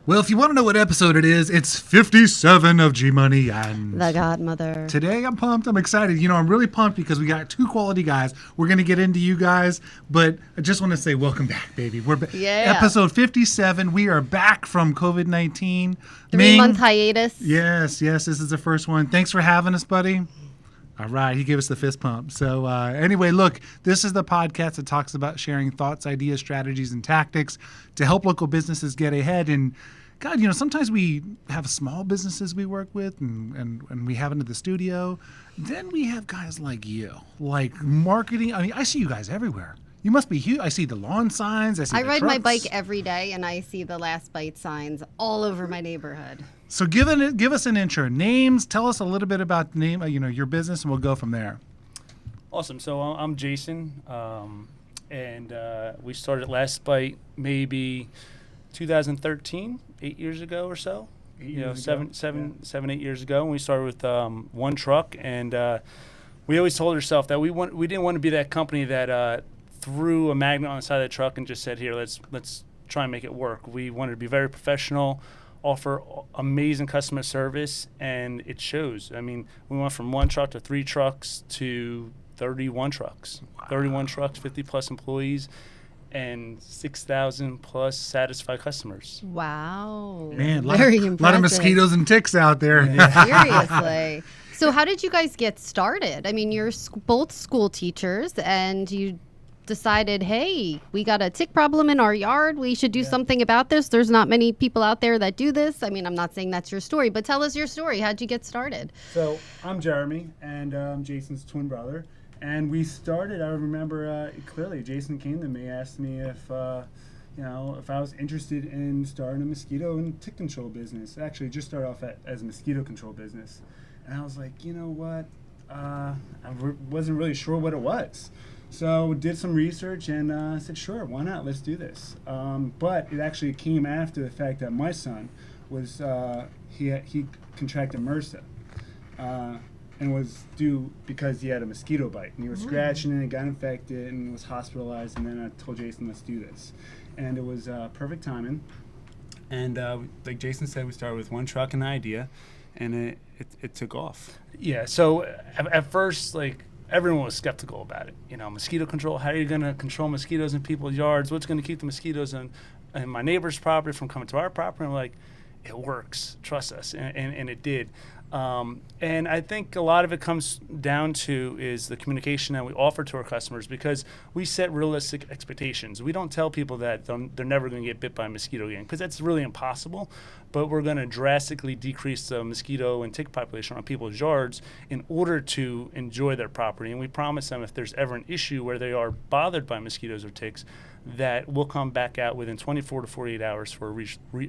Well, if you want to know what episode it is, it's 57 of G-Money and The Godmother. Today I'm pumped. I'm excited. I'm really pumped because we got two quality guys. We're going to get into you guys, but I just want to say welcome back, baby. We're back. Yeah. Episode 57. We are back from COVID-19. 3-month hiatus. Yes. This is the first one. Thanks for having us, buddy. All right, he gave us the fist pump. So anyway, look, this is the podcast that talks about sharing thoughts, ideas, strategies, and tactics to help local businesses get ahead. And God, sometimes we have small businesses we work with and we have into the studio. Then we have guys like you, like marketing. I mean, I see you guys everywhere. You must be huge. I see the lawn signs. I ride my bike every day, and I see the Last Bite signs all over my neighborhood. So give us an intro. Names. Tell us a little bit about the name, your business, and we'll go from there. Awesome. So I'm Jason, and we started Last Bite maybe 2013, 8 years ago or so. 8 8 years ago. And we started with one truck, and we always told ourselves that we didn't want to be that company that threw a magnet on the side of the truck and just said, "Here, let's try and make it work." We wanted to be very professional, offer amazing customer service, and it shows. I mean, we went from one truck to 3 trucks to 31 trucks. Wow. 31 trucks, 50 plus employees, and 6,000 plus satisfied customers. Wow. Man, a impressive. lot of mosquitoes and ticks out there. Yeah. Seriously. So how did you guys get started? I mean, you're both school teachers, and you decided, hey, we got a tick problem in our yard. We should do something about this. There's not many people out there that do this. I mean, I'm not saying that's your story, but tell us your story. How'd you get started? So I'm Jeremy, and I'm Jason's twin brother. And we started, I remember clearly, Jason came to me, asked me if I was interested in starting a mosquito and tick control business. Actually, just started off as a mosquito control business. And I was like, you know what? I wasn't really sure what it was. So did some research and I said, sure, why not? Let's do this. But it actually came after the fact that my son was, he contracted MRSA. And was due because he had a mosquito bite. And he was scratching and got infected and was hospitalized. And then I told Jason, let's do this. And it was perfect timing. And like Jason said, we started with one truck and an idea, and it took off. Yeah, so at first, everyone was skeptical about it. Mosquito control, how are you going to control mosquitoes in people's yards? What's going to keep the mosquitoes in my neighbor's property from coming to our property? And we're like, it works, trust us. And it did. And I think a lot of it comes down to is the communication that we offer to our customers, because we set realistic expectations. We don't tell people that they're never going to get bit by a mosquito again, because that's really impossible. But we're going to drastically decrease the mosquito and tick population on people's yards in order to enjoy their property. And we promise them if there's ever an issue where they are bothered by mosquitoes or ticks, that we'll come back out within 24 to 48 hours for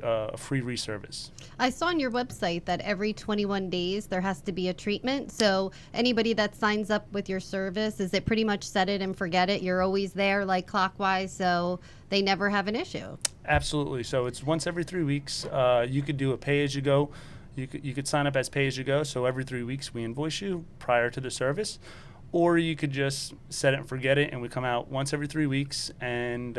a free reservice. I saw on your website that every 21 days there has to be a treatment. So anybody that signs up with your service, is it pretty much set it and forget it? You're always there like clockwise, so they never have an issue. Absolutely. So it's once every 3 weeks. You could do a pay-as-you-go. You could sign up as pay-as-you-go. So every 3 weeks we invoice you prior to the service. Or you could just set it and forget it, and we come out once every 3 weeks, and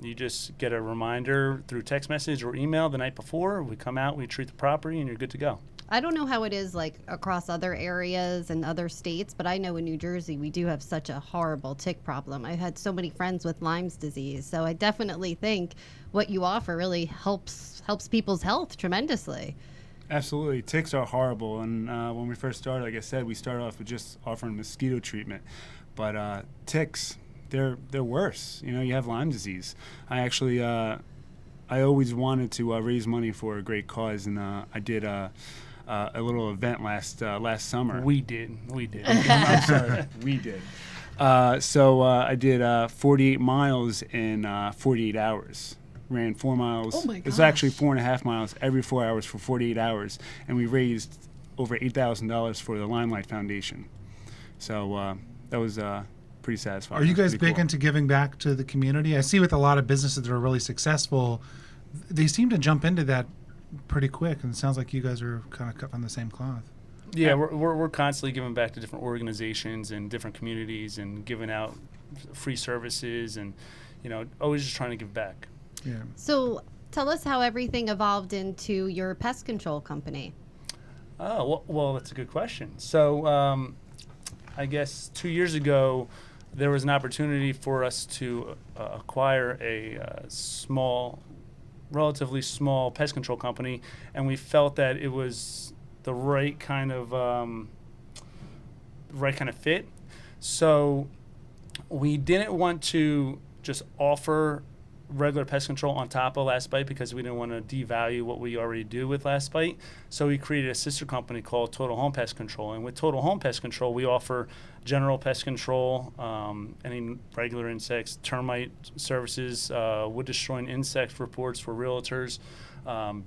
you just get a reminder through text message or email the night before. We come out, we treat the property, and you're good to go. I don't know how it is across other areas and other states, but I know in New Jersey we do have such a horrible tick problem. I've had so many friends with Lyme's disease, so I definitely think what you offer really helps people's health tremendously. Absolutely. Ticks are horrible, and when we first started, like I said, we started off with just offering mosquito treatment. But ticks, they're worse. You have Lyme disease. I always wanted to raise money for a great cause, and I did a little event last summer. We did. I'm sorry, we did. So I did 48 miles in 48 hours. Ran 4 miles. Oh my gosh. It's actually 4.5 miles every 4 hours for 48 hours, and we raised over $8,000 for the Limelight Foundation. So that was pretty satisfying. Are you guys big cool. into giving back to the community? I see with a lot of businesses that are really successful, they seem to jump into that pretty quick, and it sounds like you guys are kind of cut from the same cloth. Yeah, we're constantly giving back to different organizations and different communities and giving out free services and, always just trying to give back. Yeah. So Tell us how everything evolved into your pest control company. Oh, well, that's a good question. So I guess 2 years ago, there was an opportunity for us to acquire a relatively small pest control company, and we felt that it was the right kind of fit. So we didn't want to just offer regular pest control on top of Last Bite because we didn't want to devalue what we already do with Last Bite. So we created a sister company called Total Home Pest Control. And with Total Home Pest Control, we offer general pest control, any regular insects, termite services, wood destroying insect reports for realtors,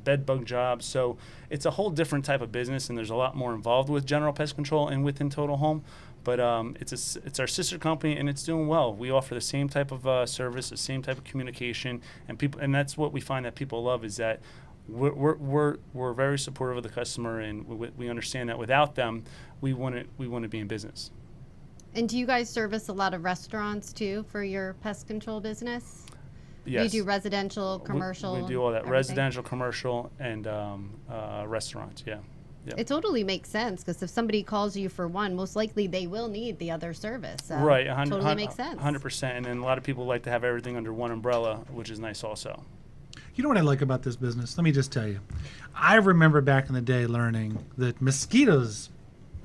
bed bug jobs. So it's a whole different type of business, and there's a lot more involved with general pest control and within Total Home. But it's our sister company, and it's doing well. We offer the same type of service, the same type of communication, and that's what we find that people love is that we're very supportive of the customer, and we understand that without them, we wouldn't be in business. And do you guys service a lot of restaurants too for your pest control business? Yes. You do residential, commercial? We do all that, everything? residential, commercial, and restaurants, yeah. Yep. It totally makes sense because if somebody calls you for one, most likely they will need the other service. So Right, totally makes sense. 100%. And then a lot of people like to have everything under one umbrella, which is nice also. You know what I like about this business? Let me just tell you. I remember back in the day learning that mosquitoes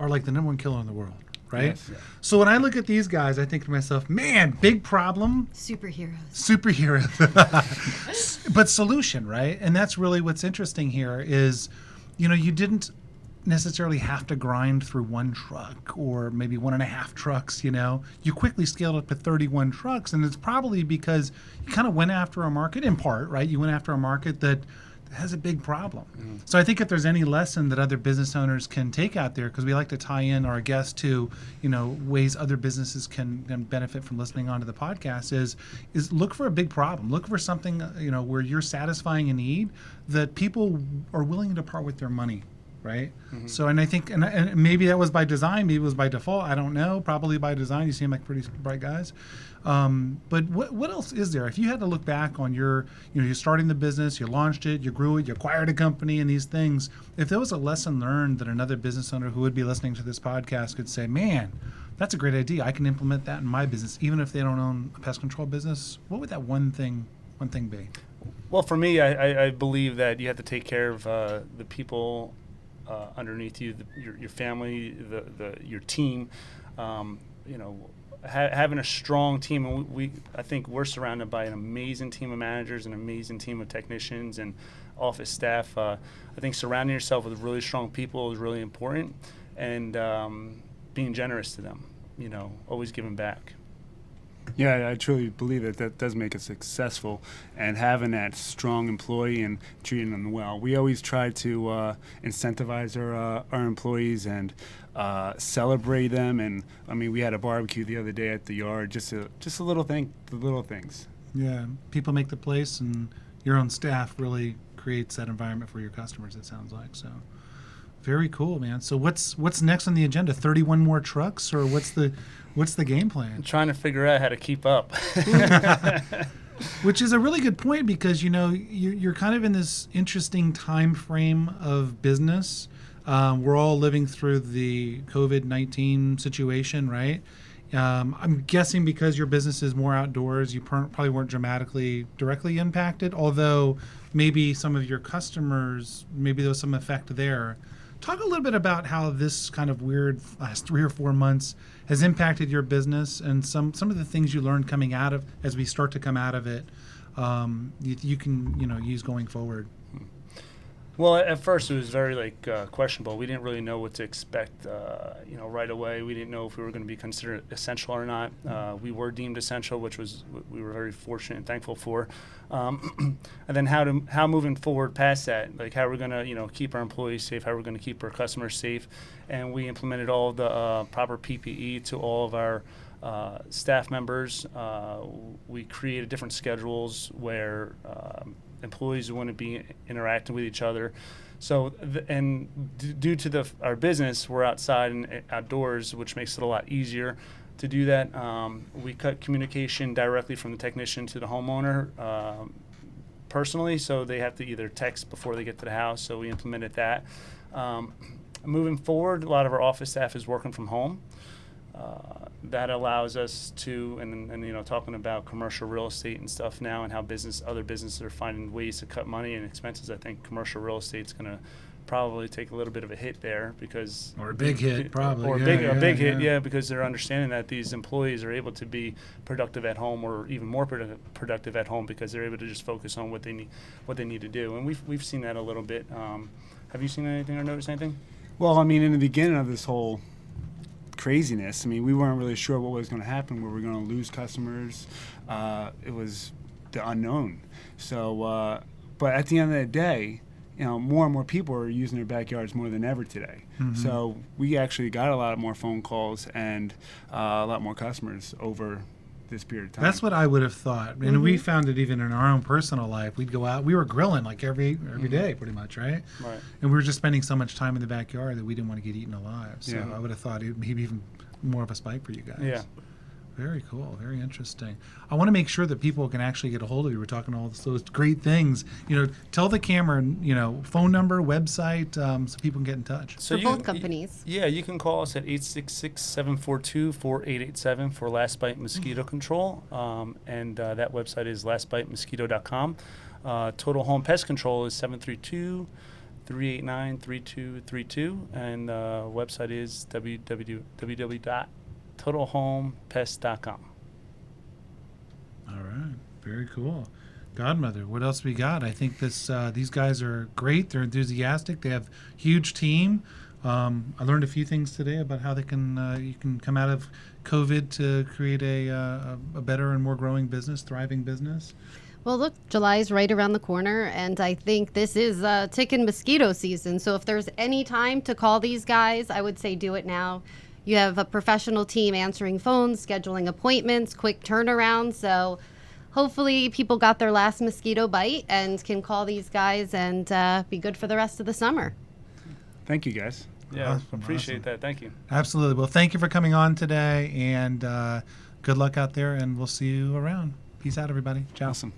are like the #1 killer in the world, right? Yes. Yeah. So when I look at these guys, I think to myself, man, big problem, Superheroes. superhero, but solution, right? And that's really what's interesting here is, you didn't necessarily have to grind through one truck or maybe 1.5 trucks. You quickly scaled up to 31 trucks, and it's probably because you kind of went after a market in part, right? You went after a market that has a big problem. So I think if there's any lesson that other business owners can take out there, because we like to tie in our guests to ways other businesses can benefit from listening onto the podcast, is look for a big problem. Look for something where you're satisfying a need that people are willing to part with their money, right? So, and I think, and maybe that was by design, maybe it was by default, I don't know, probably by design. You seem like pretty bright guys. But what else is there? If you had to look back on you're starting the business, you launched it, you grew it, you acquired a company and these things, if there was a lesson learned that another business owner who would be listening to this podcast could say, man, that's a great idea, I can implement that in my business, even if they don't own a pest control business, what would that one thing be? Well, for me, I believe that you have to take care of the people underneath you, your family, your team. Having a strong team, and I think we're surrounded by an amazing team of managers, an amazing team of technicians and office staff. I think surrounding yourself with really strong people is really important, and being generous to them. Always giving back. Yeah, I truly believe that does make us successful, and having that strong employee and treating them well. We always try to incentivize our employees and celebrate them. And I mean, we had a barbecue the other day at the yard. Just a little thing, the little things. Yeah, people make the place, and your own staff really creates that environment for your customers. It sounds like so. Very cool, man. So what's next on the agenda? 31 more trucks, or what's the game plan? I'm trying to figure out how to keep up. Which is a really good point, because you're kind of in this interesting time frame of business. We're all living through the COVID-19 situation, right? I'm guessing because your business is more outdoors, you probably weren't directly impacted, although maybe some of your customers, maybe there was some effect there. Talk a little bit about how this kind of weird last 3 or 4 months has impacted your business, and some of the things you learned coming out of, as we start to come out of it, you can use going forward. Well, at first it was very questionable. We didn't really know what to expect. Right away, we didn't know if we were going to be considered essential or not. We were deemed essential, which we were very fortunate and thankful for. And then how moving forward past that, like how we're going to keep our employees safe, how we're going to keep our customers safe, and we implemented all of the proper PPE to all of our staff members. We created different schedules where employees wouldn't be interacting with each other. So, due to our business, we're outside and outdoors, which makes it a lot easier to do that. We cut communication directly from the technician to the homeowner, personally, so they have to either text before they get to the house. So we implemented that. Moving forward, a lot of our office staff is working from home. That allows us to, and you know, talking about commercial real estate and stuff now, and how other businesses are finding ways to cut money and expenses. I think commercial real estate's going to probably take a little bit of a hit there, because Or a big hit, probably. or Yeah, a big yeah, hit, yeah. because they're understanding that these employees are able to be productive at home, or even more productive at home, because they're able to just focus on what they need to do. And we've seen that a little bit. Have you seen anything or noticed anything? Well, I mean, in the beginning of this whole craziness, I mean, we weren't really sure what was going to happen, where we were going to lose customers. It was the unknown. So, but at the end of the day, you know, more and more people are using their backyards more than ever today. Mm-hmm. So we actually got a lot more phone calls and a lot more customers over this period of time. That's what I would have thought. And we found it even in our own personal life. We'd go out. We were grilling like every day, pretty much, right? Right. And we were just spending so much time in the backyard that we didn't want to get eaten alive. So Yeah. I would have thought it maybe even more of a spike for you guys. Yeah. Very cool. Very interesting. I want to make sure that people can actually get a hold of you. We're talking all those great things. You know, tell the camera, you know, phone number, website, so people can get in touch. So For both companies. Yeah, you can call us at 866-742-4887 for Last Bite Mosquito Control. And that website is lastbitemosquito.com. Total Home Pest Control is 732-389-3232. And the website is www.totalhomepest.com. All right. Very cool. Godmother, what else we got? I think these guys are great. They're enthusiastic. They have huge team. I learned a few things today about how they can you can come out of COVID to create a better and more growing business, thriving business. Well, look, July is right around the corner, and I think this is tick and mosquito season. So if there's any time to call these guys, I would say do it now. You have a professional team answering phones, scheduling appointments, quick turnaround. So hopefully people got their last mosquito bite and can call these guys and be good for the rest of the summer. Thank you, guys. Yeah, Awesome, appreciate awesome. that. Thank you. Absolutely. Well, thank you for coming on today, and good luck out there, and we'll see you around. Peace out, everybody. Ciao. Awesome.